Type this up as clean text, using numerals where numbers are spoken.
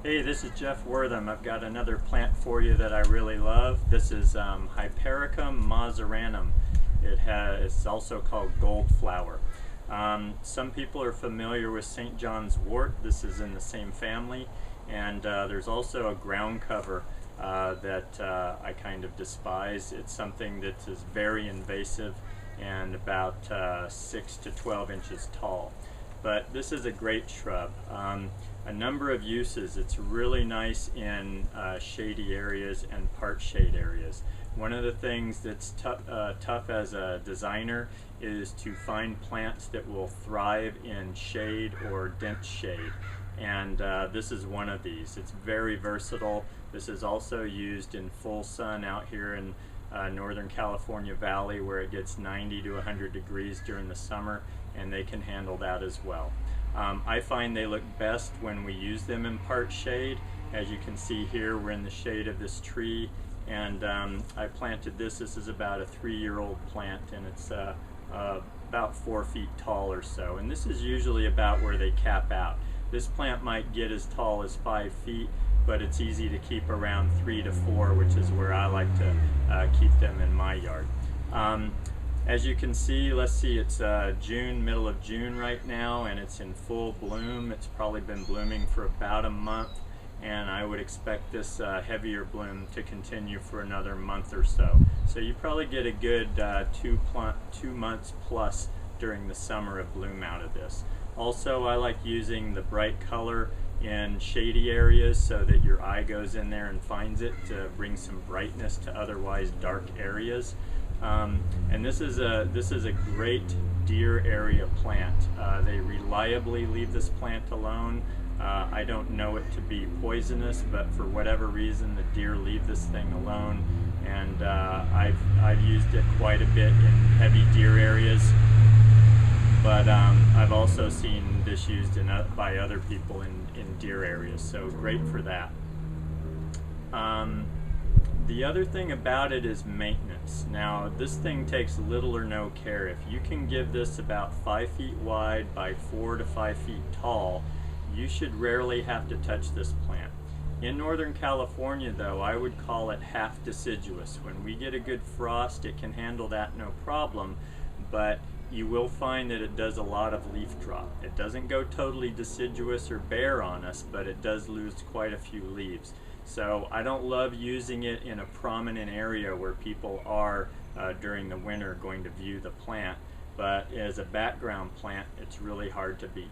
Hey, this is Jeff Wortham. I've got another plant for you that I really love. This is Hypericum moseranum. It's also called gold flower. Some people are familiar with St. Johnswort. This is in the same family. And there's also a ground cover that I kind of despise. It's something that is very invasive and about 6 to 12 inches tall. But this is a great shrub. A number of uses. It's really nice in shady areas and part shade areas. One of the things that's tough as a designer is to find plants that will thrive in shade or dense shade. And this is one of these. It's very versatile. This is also used in full sun out here in Northern California Valley, where it gets 90 to 100 degrees during the summer, and they can handle that as well. I find they look best when we use them in part shade. As you can see here, we're in the shade of this tree, and I planted this. This is about a 3-year-old plant, and it's about 4 feet tall or so. And this is usually about where they cap out. This plant might get as tall as 5 feet, but it's easy to keep around 3 to 4, which is where I like to keep them in my yard. As you can see, let's see, it's middle of June right now, and it's in full bloom. It's probably been blooming for about a month, and I would expect this heavier bloom to continue for another month or so. So you probably get a good 2 months plus during the summer of bloom out of this. Also, I like using the bright color in shady areas so that your eye goes in there and finds it to bring some brightness to otherwise dark areas. And this is a great deer area plant. They reliably leave this plant alone. I don't know it to be poisonous, but for whatever reason the deer leave this thing alone, and I've used it quite a bit in heavy deer areas. But I've also seen this used by other people in deer areas, so great for that. The other thing about it is maintenance. Now, this thing takes little or no care. If you can give this about 5 feet wide by 4 to 5 feet tall, you should rarely have to touch this plant. In Northern California, though, I would call it half deciduous. When we get a good frost, it can handle that no problem, but you will find that it does a lot of leaf drop. It doesn't go totally deciduous or bare on us, but it does lose quite a few leaves. So I don't love using it in a prominent area where people are during the winter going to view the plant, but as a background plant, it's really hard to beat.